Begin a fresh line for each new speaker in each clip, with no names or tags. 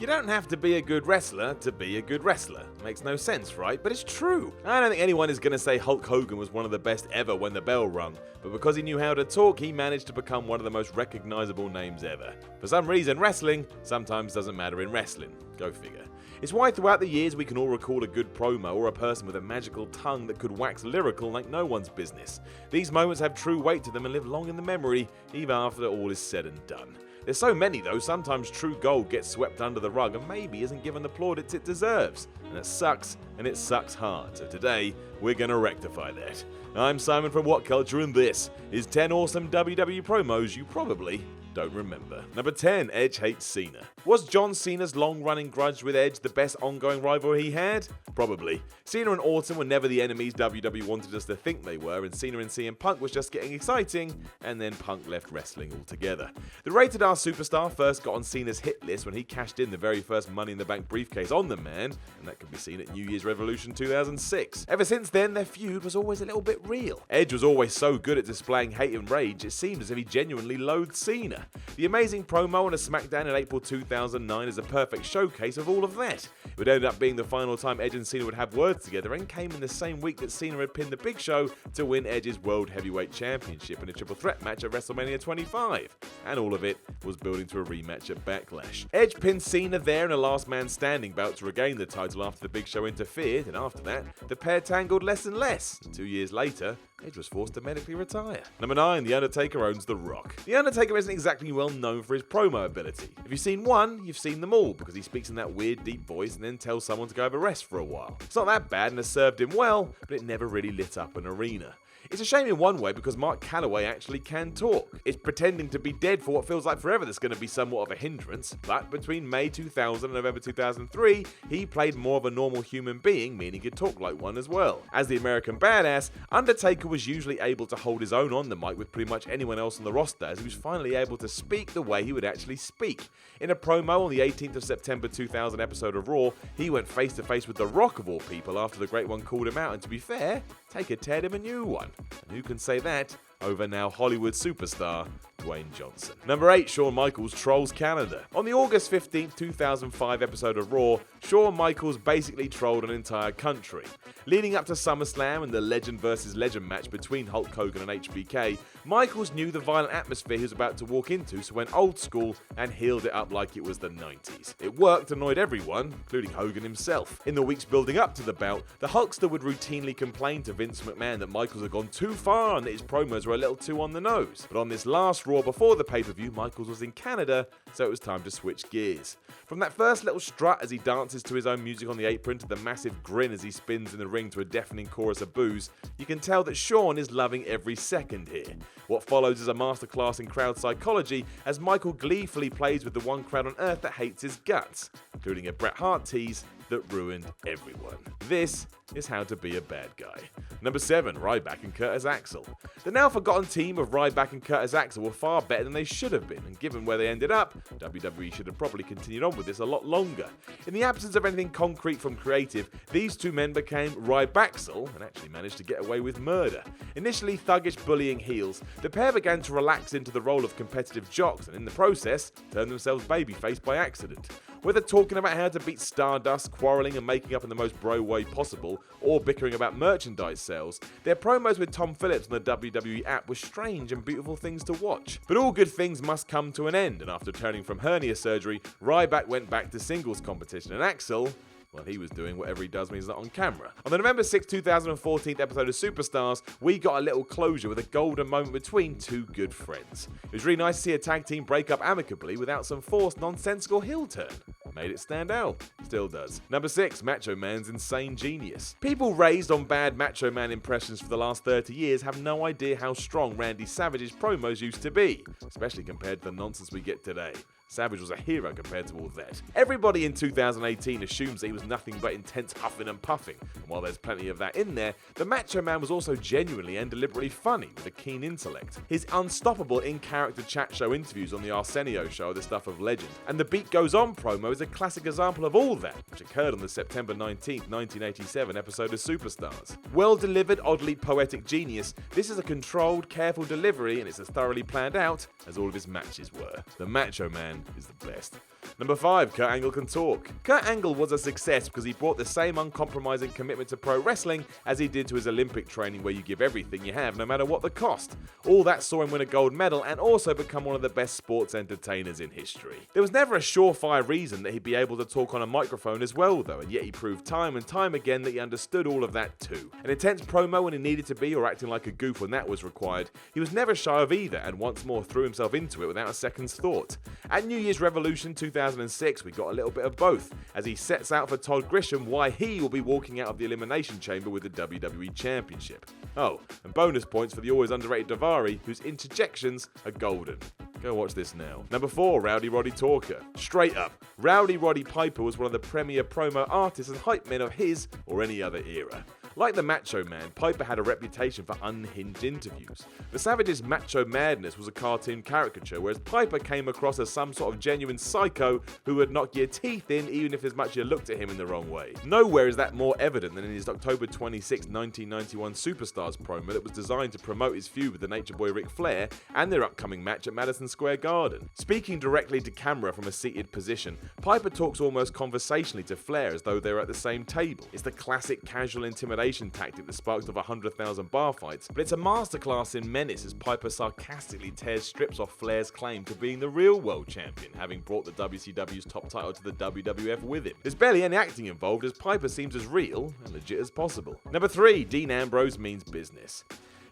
You don't have to be a good wrestler to be a good wrestler. Makes no sense, right? But it's true. I don't think anyone is going to say Hulk Hogan was one of the best ever when the bell rung, but because he knew how to talk, he managed to become one of the most recognizable names ever. For some reason, wrestling sometimes doesn't matter in wrestling. Go figure. It's why throughout the years we can all recall a good promo or a person with a magical tongue that could wax lyrical like no one's business. These moments have true weight to them and live long in the memory, even after all is said and done. There's so many though, sometimes true gold gets swept under the rug and maybe isn't given the plaudits it deserves. And it sucks hard. So today, we're gonna rectify that. I'm Simon from WhatCulture and this is 10 awesome WWE promos you probably don't remember. Number 10, Edge hates Cena. Was John Cena's long-running grudge with Edge the best ongoing rivalry he had? Probably. Cena and Orton were never the enemies WWE wanted us to think they were, and Cena and CM Punk was just getting exciting, and then Punk left wrestling altogether. The Rated R superstar first got on Cena's hit list when he cashed in the very first Money in the Bank briefcase on the man, and that can be seen at New Year's Revolution 2006. Ever since then, their feud was always a little bit real. Edge was always so good at displaying hate and rage, it seemed as if he genuinely loathed Cena. The amazing promo on a SmackDown in April 2009 is a perfect showcase of all of that. It would end up being the final time Edge and Cena would have words together and came in the same week that Cena had pinned the Big Show to win Edge's World Heavyweight Championship in a triple threat match at WrestleMania 25. And all of it was building to a rematch at Backlash. Edge pinned Cena there in a last man standing bout to regain the title after the Big Show interfered, and after that, the pair tangled less and less. 2 years later, Edge was forced to medically retire. Number 9, The Undertaker owns The Rock. The Undertaker isn't exactly well known for his promo ability. If you've seen one, you've seen them all, because he speaks in that weird deep voice and then tells someone to go have a rest for a while. It's not that bad and has served him well, but it never really lit up an arena. It's a shame in one way because Mark Calloway actually can talk. It's pretending to be dead for what feels like forever that's going to be somewhat of a hindrance, but between May 2000 and November 2003, he played more of a normal human being, meaning he could talk like one as well. As the American Badass, Undertaker was usually able to hold his own on the mic with pretty much anyone else on the roster, as he was finally able to speak the way he would actually speak. In a promo on the 18th of September 2000 episode of Raw, he went face to face with The Rock of all people after the Great One called him out, and to be fair, Taker teared him a new one. And who can say that over now Hollywood superstar Dwayne Johnson? Number 8, Shawn Michaels trolls Canada. On the August 15th, 2005 episode of Raw, Shawn Michaels basically trolled an entire country. Leading up to SummerSlam and the Legend vs. Legend match between Hulk Hogan and HBK, Michaels knew the violent atmosphere he was about to walk into, so went old school and heeled it up like it was the 90s. It worked, annoyed everyone, including Hogan himself. In the weeks building up to the bout, the Hulkster would routinely complain to Vince McMahon that Michaels had gone too far and that his promos were a little too on the nose. But on this last Raw before the pay-per-view, Michaels was in Canada, so it was time to switch gears. From that first little strut as he dances to his own music on the apron to the massive grin as he spins in the ring to a deafening chorus of boos, you can tell that Shawn is loving every second here. What follows is a masterclass in crowd psychology as Michael gleefully plays with the one crowd on earth that hates his guts, including a Bret Hart tease that ruined everyone. This is how to be a bad guy. Number 7, RYBACK and Curtis Axel. The now forgotten team of RYBACK and Curtis Axel were far better than they should have been, and given where they ended up, WWE should have probably continued on with this a lot longer. In the absence of anything concrete from creative, these two men became RYBAXel and actually managed to get away with murder. Initially thuggish bullying heels, the pair began to relax into the role of competitive jocks and in the process turned themselves babyface by accident. Whether talking about how to beat Stardust, quarrelling and making up in the most bro way possible, or bickering about merchandise sales, their promos with Tom Phillips on the WWE app were strange and beautiful things to watch. But all good things must come to an end, and after turning from hernia surgery, RYBACK went back to singles competition, and Axel, well, he was doing whatever he does when he's not on camera. On the November 6, 2014 episode of Superstars, we got a little closure with a golden moment between two good friends. It was really nice to see a tag team break up amicably without some forced, nonsensical heel turn. Made it stand out. Still does. Number 6, Macho Man's insane genius. People raised on bad Macho Man impressions for the last 30 years have no idea how strong Randy Savage's promos used to be, especially compared to the nonsense we get today. Savage was a hero compared to all that. Everybody in 2018 assumes that he was nothing but intense huffing and puffing, and while there's plenty of that in there, the Macho Man was also genuinely and deliberately funny with a keen intellect. His unstoppable in-character chat show interviews on the Arsenio show are the stuff of legend, and the Beat Goes On promo is a classic example of all that, which occurred on the September 19th, 1987 episode of Superstars. Well-delivered, oddly poetic genius, this is a controlled, careful delivery, and it's as thoroughly planned out as all of his matches were. The Macho Man Hogan is the best. Number 5, Kurt Angle can talk. Kurt Angle was a success because he brought the same uncompromising commitment to pro wrestling as he did to his Olympic training, where you give everything you have no matter what the cost. All that saw him win a gold medal and also become one of the best sports entertainers in history. There was never a surefire reason that he'd be able to talk on a microphone as well though, and yet he proved time and time again that he understood all of that too. An intense promo when he needed to be, or acting like a goof when that was required. He was never shy of either, and once more threw himself into it without a second's thought. At New Year's Revolution 2006, we got a little bit of both, as he sets out for Todd Grisham why he will be walking out of the Elimination Chamber with the WWE Championship. Oh, and bonus points for the always underrated Daivari, whose interjections are golden. Go watch this now. Number 4, Rowdy Roddy Talker. Straight up, Rowdy Roddy Piper was one of the premier promo artists and hype men of his or any other era. Like the Macho Man, Piper had a reputation for unhinged interviews. The Savage's Macho Madness was a cartoon caricature, whereas Piper came across as some sort of genuine psycho who would knock your teeth in even if as much you looked at him in the wrong way. Nowhere is that more evident than in his October 26, 1991 Superstars promo that was designed to promote his feud with the Nature Boy Ric Flair and their upcoming match at Madison Square Garden. Speaking directly to camera from a seated position, Piper talks almost conversationally to Flair as though they were at the same table. It's the classic casual intimidation tactic that sparked off 100,000 bar fights, but it's a masterclass in menace as Piper sarcastically tears strips off Flair's claim to being the real world champion, having brought the WCW's top title to the WWF with him. There's barely any acting involved as Piper seems as real and legit as possible. Number 3, Dean Ambrose means business.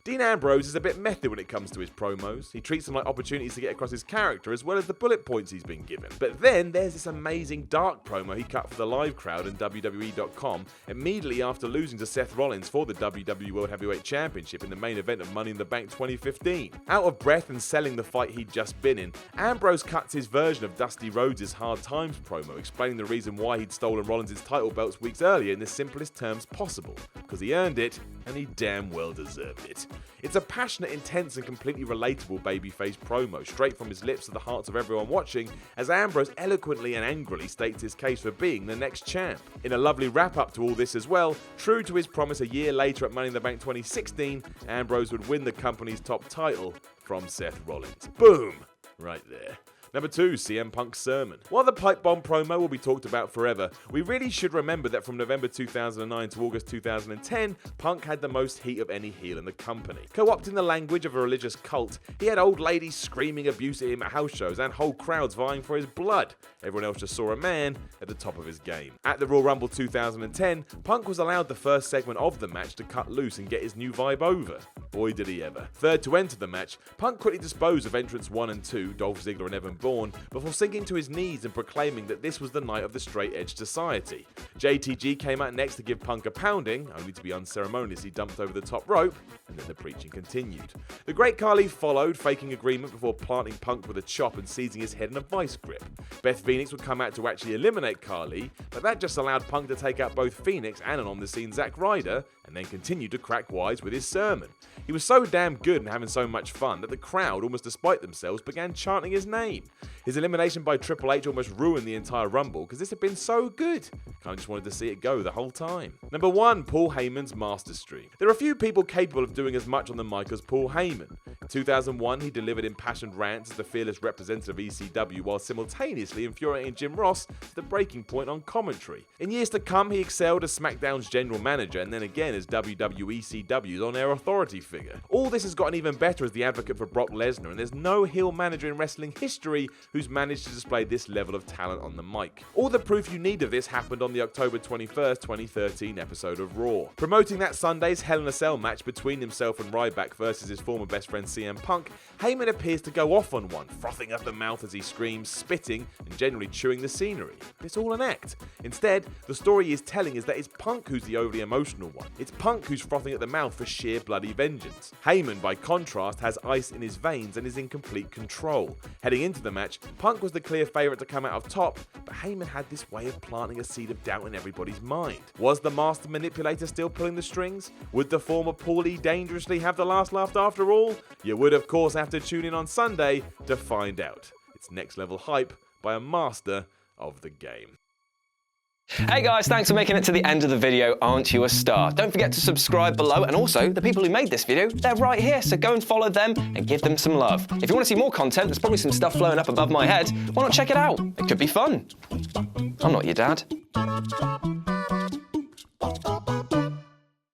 Dean Ambrose is a bit method when it comes to his promos. He treats them like opportunities to get across his character as well as the bullet points he's been given. But then there's this amazing dark promo he cut for the live crowd in WWE.com immediately after losing to Seth Rollins for the WWE World Heavyweight Championship in the main event of Money in the Bank 2015. Out of breath and selling the fight he'd just been in, Ambrose cuts his version of Dusty Rhodes' Hard Times promo, explaining the reason why he'd stolen Rollins' title belts weeks earlier in the simplest terms possible. Because he earned it, and he damn well deserved it. It's a passionate, intense and completely relatable babyface promo, straight from his lips to the hearts of everyone watching, as Ambrose eloquently and angrily states his case for being the next champ. In a lovely wrap-up to all this as well, true to his promise a year later at Money in the Bank 2016, Ambrose would win the company's top title from Seth Rollins. Boom! Right there. Number 2, CM Punk's sermon. While the pipe bomb promo will be talked about forever, we really should remember that from November 2009 to August 2010, Punk had the most heat of any heel in the company. Co-opting the language of a religious cult, he had old ladies screaming abuse at him at house shows and whole crowds vying for his blood. Everyone else just saw a man at the top of his game. At the Royal Rumble 2010, Punk was allowed the first segment of the match to cut loose and get his new vibe over. Boy did he ever. Third to enter the match, Punk quickly disposed of entrants 1 and 2, Dolph Ziggler and Evan Bourne, before sinking to his knees and proclaiming that this was the night of the straight edge society. JTG came out next to give Punk a pounding, only to be unceremoniously dumped over the top rope, and then the preaching continued. The Great Khali followed, faking agreement before planting Punk with a chop and seizing his head in a vice grip. Beth Phoenix would come out to actually eliminate Khali, but that just allowed Punk to take out both Phoenix and an on-the-scene Zack Ryder, and then continued to crack wise with his sermon. He was so damn good and having so much fun that the crowd, almost despite themselves, began chanting his name. His elimination by Triple H almost ruined the entire Rumble because this had been so good. Kinda just wanted to see it go the whole time. Number 1, Paul Heyman's Master Stream. There are few people capable of doing as much on the mic as Paul Heyman. In 2001, he delivered impassioned rants as the fearless representative of ECW while simultaneously infuriating Jim Ross to the breaking point on commentary. In years to come, he excelled as SmackDown's general manager and then again as WWECW's on-air authority figure. All this has gotten even better as the advocate for Brock Lesnar, and there's no heel manager in wrestling history who's managed to display this level of talent on the mic. All the proof you need of this happened on the October 21st, 2013 episode of Raw. Promoting that Sunday's Hell in a Cell match between himself and RYBACK versus his former best friend CM Punk, Heyman appears to go off on one, frothing at the mouth as he screams, spitting, and generally chewing the scenery. But it's all an act. Instead, the story he is telling is that it's Punk who's the overly emotional one. It's Punk who's frothing at the mouth for sheer bloody vengeance. Heyman, by contrast, has ice in his veins and is in complete control. Heading into the match, Punk was the clear favourite to come out of top, but Heyman had this way of planting a seed of doubt in everybody's mind. Was the master manipulator still pulling the strings? Would the former Paulie dangerously have the last laugh after all? You would of course have to tune in on Sunday to find out. It's next level hype by a master of the game.
Hey guys, thanks for making it to the end of the video. Aren't you a star? Don't forget to subscribe below, and also the people who made this video, they're right here, so go and follow them and give them some love. If you want to see more content, there's probably some stuff flowing up above my head. Why not check it out? It could be fun. I'm not your dad.